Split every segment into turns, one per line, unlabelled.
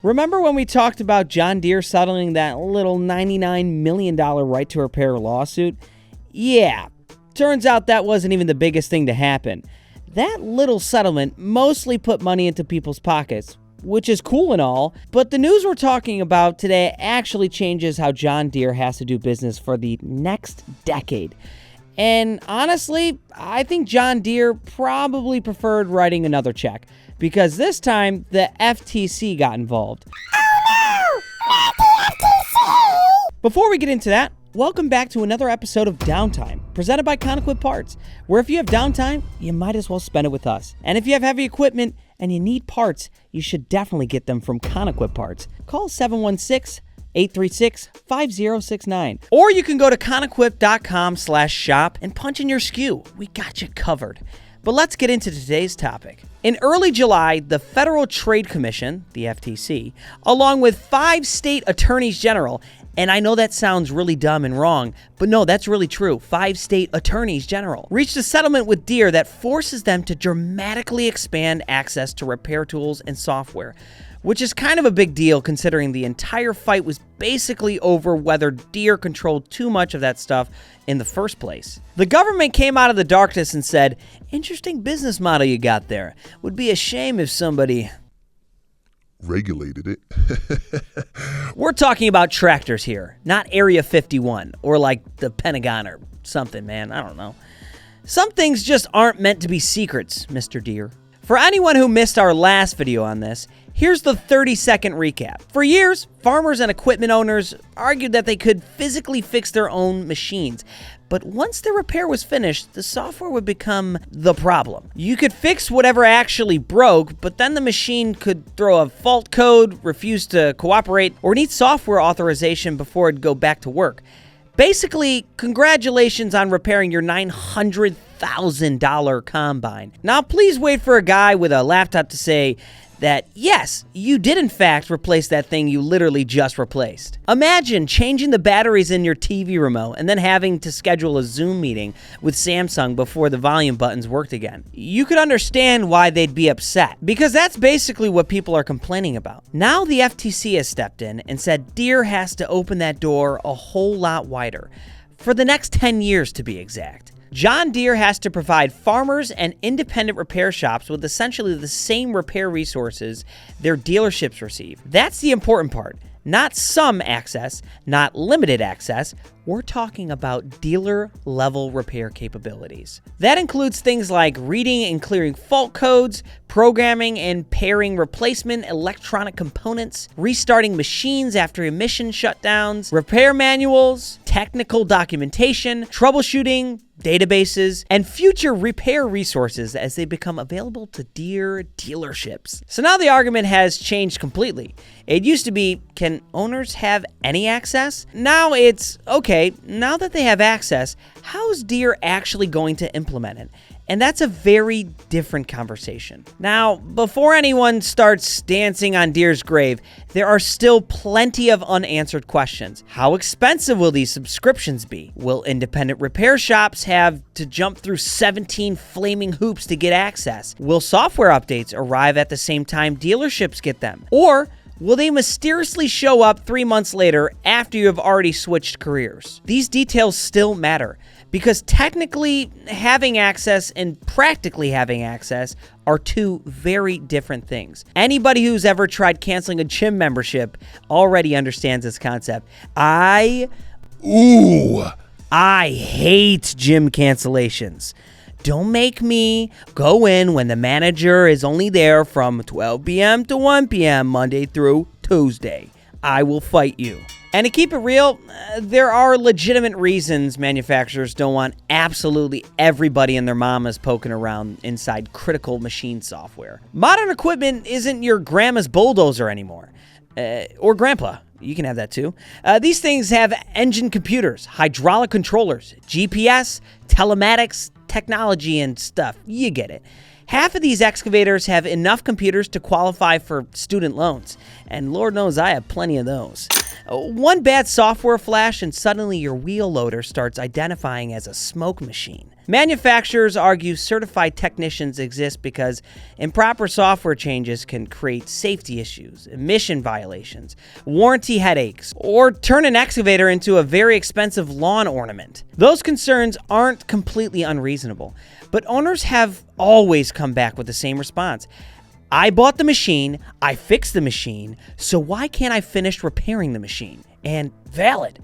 Remember when we talked about John Deere settling that little $99 million right to repair lawsuit? Yeah, turns out that wasn't even the biggest thing to happen. That little settlement mostly put money into people's pockets, which is cool and all, but the news we're talking about today actually changes how John Deere has to do business for the next decade. And honestly, I think John Deere probably preferred writing another check, because this time the FTC got involved.
Oh no! Not the FTC!
Before we get into that, welcome back to another episode of Downtime, presented by Conequip Parts, where if you have downtime, you might as well spend it with us. And if you have heavy equipment and you need parts, you should definitely get them from Conequip Parts. Call 716-836-5069. Or you can go to conequip.com/shop and punch in your SKU. We got you covered. But let's get into today's topic. In early July, the Federal Trade Commission, the FTC, along with 5 state attorneys general, and I know that sounds really dumb and wrong, but no, that's really true, 5 state attorneys general, reached a settlement with Deere that forces them to dramatically expand access to repair tools and software, which is kind of a big deal considering the entire fight was basically over whether Deere controlled too much of that stuff in the first place. The government came out of the darkness and said, "Interesting business model you got there. Would be a shame if somebody
regulated it."
We're talking about tractors here, not Area 51 or like the Pentagon or something, man. I don't know. Some things just aren't meant to be secrets, Mr. Deere. For anyone who missed our last video on this, here's the 30-second recap. For years, farmers and equipment owners argued that they could physically fix their own machines. But once the repair was finished, the software would become the problem. You could fix whatever actually broke, but then the machine could throw a fault code, refuse to cooperate, or need software authorization before it'd go back to work. Basically, congratulations on repairing your $900,000 combine. Now, please wait for a guy with a laptop to say that, yes, you did in fact replace that thing you literally just replaced. Imagine changing the batteries in your TV remote and then having to schedule a Zoom meeting with Samsung before the volume buttons worked again. You could understand why they'd be upset, because that's basically what people are complaining about. Now the FTC has stepped in and said Deere has to open that door a whole lot wider, for the next 10 years to be exact. John Deere has to provide farmers and independent repair shops with essentially the same repair resources their dealerships receive. That's the important part. Not some access, not limited access. We're talking about dealer-level repair capabilities. That includes things like reading and clearing fault codes, programming and pairing replacement electronic components, restarting machines after emission shutdowns, repair manuals, technical documentation, troubleshooting, databases, and future repair resources as they become available to Deere dealerships. So now the argument has changed completely. It used to be, can owners have any access? Now it's, okay, now that they have access, how's Deere actually going to implement it? And that's a very different conversation. Now, before anyone starts dancing on Deere's grave, there are still plenty of unanswered questions. How expensive will these subscriptions be? Will independent repair shops have to jump through 17 flaming hoops to get access? Will software updates arrive at the same time dealerships get them? Or will they mysteriously show up 3 months later after you have already switched careers? These details still matter, because technically having access and practically having access are two very different things. Anybody who's ever tried canceling a gym membership already understands this concept. I hate gym cancellations. Don't make me go in when the manager is only there from 12 p.m. to 1 p.m. Monday through Tuesday. I will fight you. And to keep it real, there are legitimate reasons manufacturers don't want absolutely everybody and their mamas poking around inside critical machine software. Modern equipment isn't your grandma's bulldozer anymore. Or grandpa. You can have that too. These things have engine computers, hydraulic controllers, GPS, telematics, technology, and stuff. You get it. Half of these excavators have enough computers to qualify for student loans, and Lord knows I have plenty of those. One bad software flash and suddenly your wheel loader starts identifying as a smoke machine. Manufacturers argue certified technicians exist because improper software changes can create safety issues, emission violations, warranty headaches, or turn an excavator into a very expensive lawn ornament. Those concerns aren't completely unreasonable, but owners have always come back with the same response. I bought the machine, I fixed the machine, so why can't I finish repairing the machine? And valid.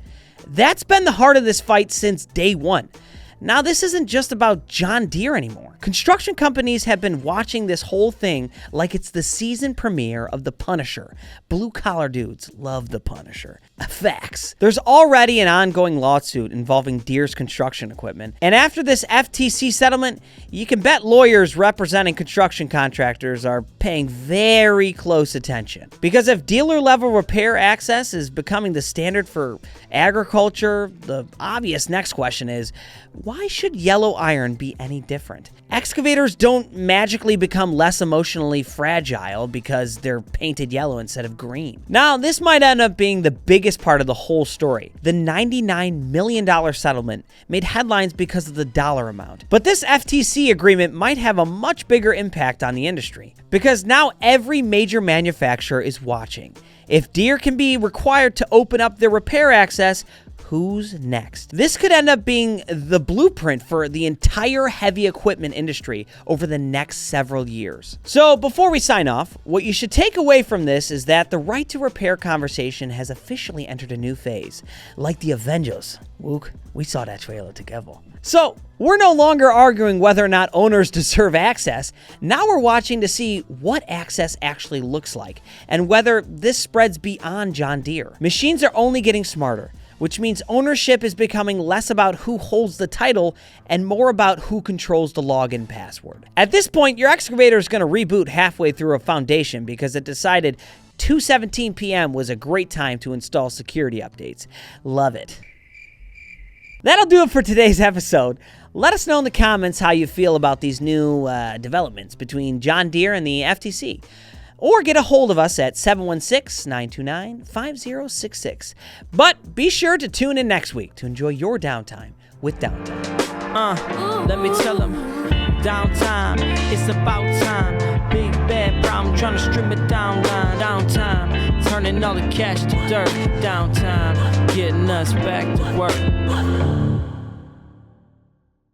That's been the heart of this fight since day one. Now, this isn't just about John Deere anymore. Construction companies have been watching this whole thing like it's the season premiere of The Punisher. Blue-collar dudes love The Punisher. Facts. There's already an ongoing lawsuit involving Deere's construction equipment. And after this FTC settlement, you can bet lawyers representing construction contractors are paying very close attention. Because if dealer-level repair access is becoming the standard for agriculture, the obvious next question is, why should yellow iron be any different? Excavators don't magically become less emotionally fragile because they're painted yellow instead of green. Now, this might end up being the biggest part of the whole story. The $99 million settlement made headlines because of the dollar amount. But this FTC agreement might have a much bigger impact on the industry because now every major manufacturer is watching. If Deere can be required to open up their repair access, who's next? This could end up being the blueprint for the entire heavy equipment industry over the next several years. So before we sign off, what you should take away from this is that the right to repair conversation has officially entered a new phase. Like the Avengers. Wook, we saw that trailer together. So we're no longer arguing whether or not owners deserve access. Now we're watching to see what access actually looks like and whether this spreads beyond John Deere. Machines are only getting smarter, which means ownership is becoming less about who holds the title and more about who controls the login password. At this point, your excavator is going to reboot halfway through a foundation because it decided 2:17 p.m. was a great time to install security updates. Love it. That'll do it for today's episode. Let us know in the comments how you feel about these new developments between John Deere and the FTC. Or get a hold of us at 716-929-5066. But be sure to tune in next week to enjoy your downtime with Downtime.
Let me tell them, downtime, it's about time. Big bad problem, trying to strip it down line. Downtime, turning all the cash to dirt. Downtime, getting us back to work.